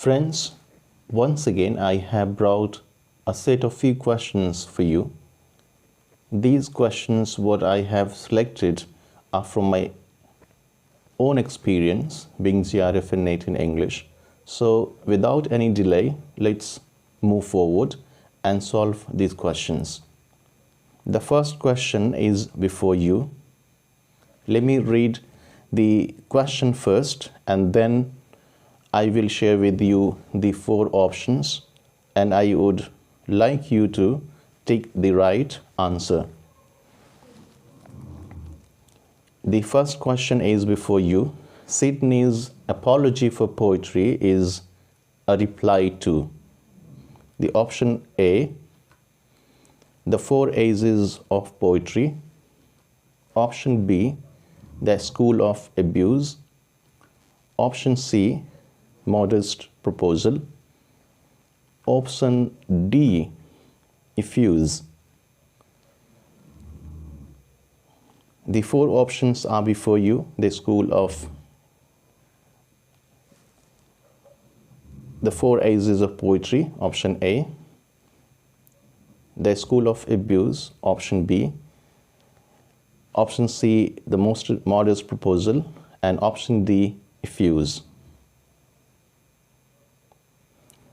Friends, once again I have brought a set of few questions for you. These questions, what I have selected, are from my own experience being JRF-NET in English. So without any delay, let's move forward and solve these questions. The first question is before you. Let me read the question first, and then I will share with you the 4 options, and I would like you to take the right answer. The first question is before you. Sydney's apology for poetry is a reply to. The option A, the 4 A's of poetry. Option B, the school of abuse. Option C, modest proposal. Option D, effuse. The 4 options are before you. The 4 A's of poetry, option A. The school of abuse, option B. Option C, the most modest proposal, and option D, effuse.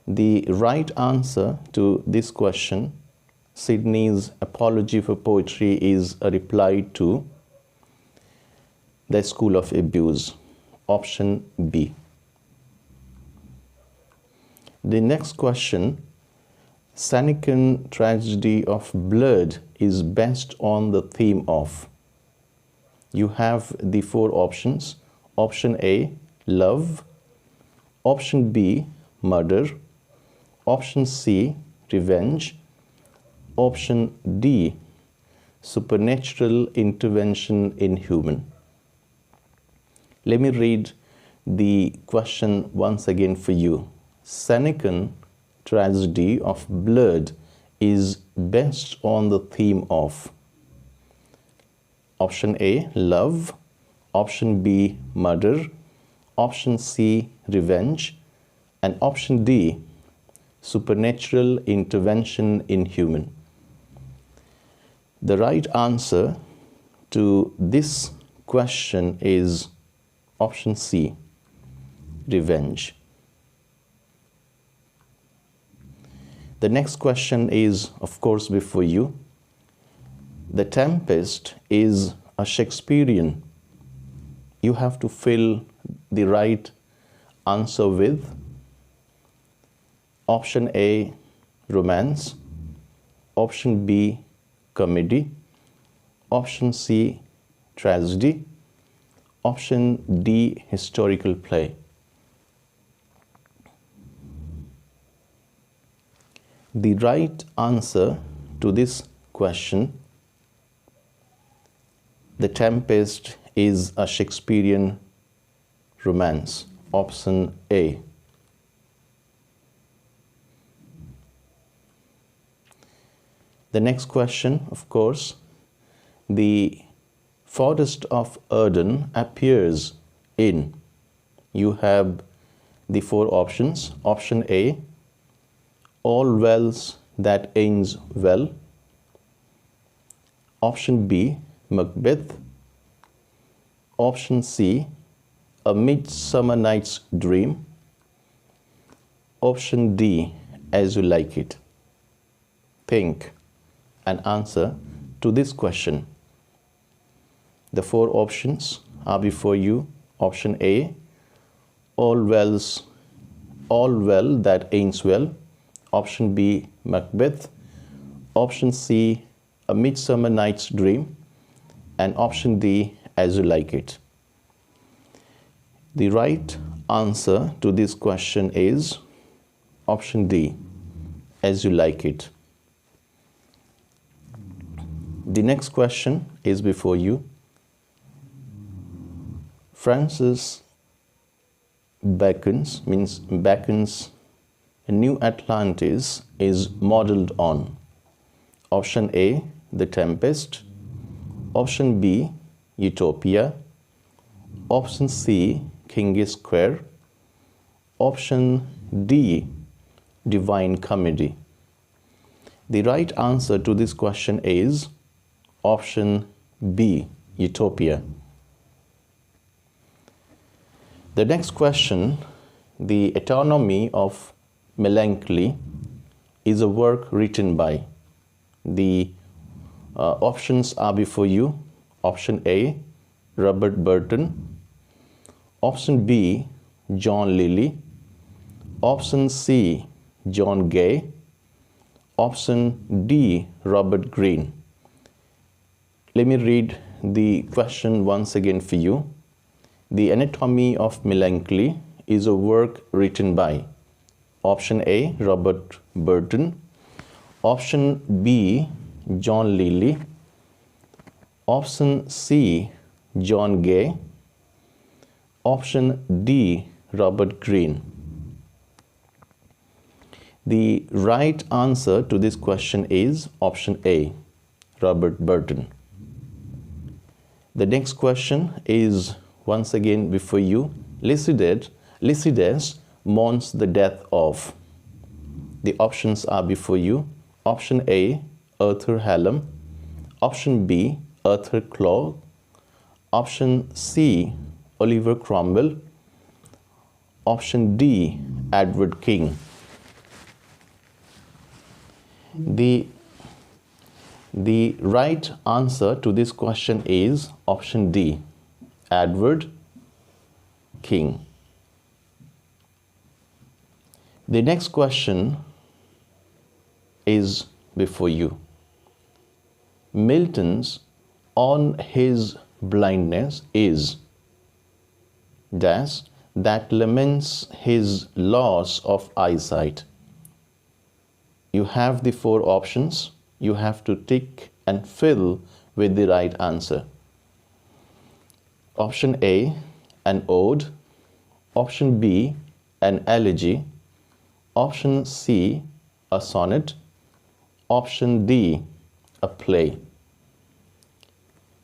The right answer to this question, Sydney's apology for poetry is a reply to the school of abuse, option B. The next question, Senecan tragedy of blood is based on the theme of. You have the 4 options. Option A, love. Option B, murder. Option C, revenge. Option D, supernatural intervention in human. Let me read the question once again for you. Senecan tragedy of blood is based on the theme of. Option A, love. Option B, murder. Option C, revenge. And option D, supernatural intervention in human. The right answer to this question is option C, revenge. The next question is, of course, before you. The Tempest is a Shakespearean. You have to fill the right answer with option A, romance. Option B, comedy. Option C, tragedy. Option D, historical play. The right answer to this question, The Tempest is a Shakespearean romance, option A. The next question, of course, the Forest of Arden appears in. You have the 4 options. Option A, all wells that ends well. Option B, Macbeth. Option C, A Midsummer Night's Dream. Option D, As You Like It. Think and answer to this question. The 4 options are before you. Option A, all well that ends well. Option B, Macbeth. Option C, A Midsummer Night's Dream. And option D, As You Like It. The right answer to this question is option D, As You Like It. The next question is before you. Francis Bacon's New Atlantis is modeled on. Option A, The Tempest. Option B, Utopia. Option C, King Square. Option D, Divine Comedy. The right answer to this question is option B, Utopia. The next question, the Anatomy of Melancholy, is a work written by. The options are before you. Option A, Robert Burton. Option B, John Lilly. Option C, John Gay. Option D, Robert Greene. Let me read the question once again for you. The Anatomy of Melancholy is a work written by. Option A, Robert Burton. Option B, John Lilly. Option C, John Gay. Option D, Robert Greene. The right answer to this question is option A, Robert Burton. The next question is once again before you. Lycidas mourns the death of. The options are before you. Option A, Arthur Hallam. Option B, Arthur Clarke. Option C, Oliver Cromwell. Option D, Edward King. The right answer to this question is option D, Edward King. The next question is before you. Milton's On His Blindness is dash that laments his loss of eyesight. You have the four options. You have to tick and fill with the right answer. Option A, an ode. Option B, an elegy. Option C, a sonnet. Option D, a play.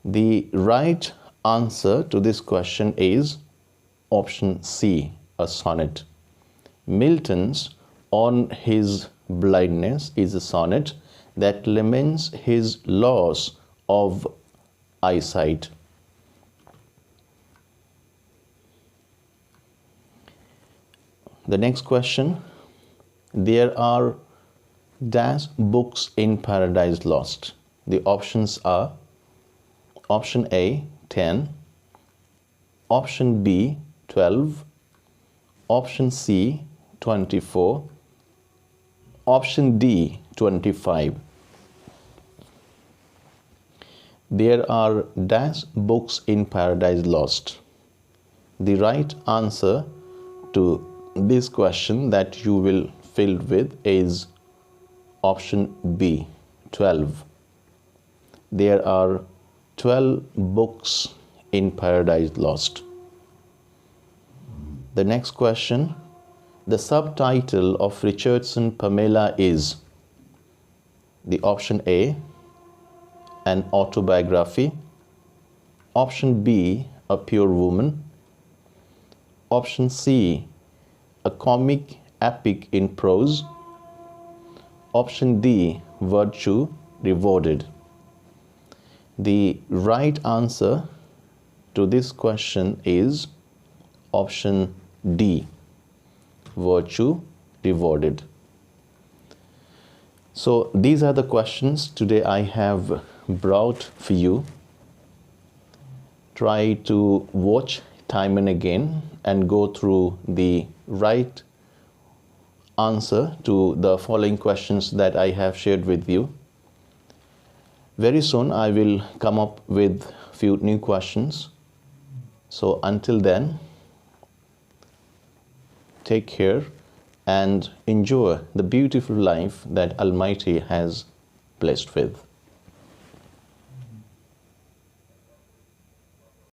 The right answer to this question is option C, a sonnet. Milton's On His Blindness is a sonnet that laments his loss of eyesight. The next question, there are dash books in Paradise Lost. The options are option A, 10, option B, 12, option C, 24, option D, 25. There are dash books in Paradise Lost. The right answer to this question that you will fill with is option B, 12. There are 12 books in Paradise Lost. The next question, the subtitle of Richardson Pamela is. The option A, an autobiography. Option B, a pure woman. Option C, a comic epic in prose. Option D, virtue rewarded. The right answer to this question is option D, virtue rewarded. So these are the questions today I have brought for you. Try to watch time and again and go through the right answer to the following questions that I have shared with you. Very soon I will come up with few new questions. So until then, take care and enjoy the beautiful life that Almighty has blessed with.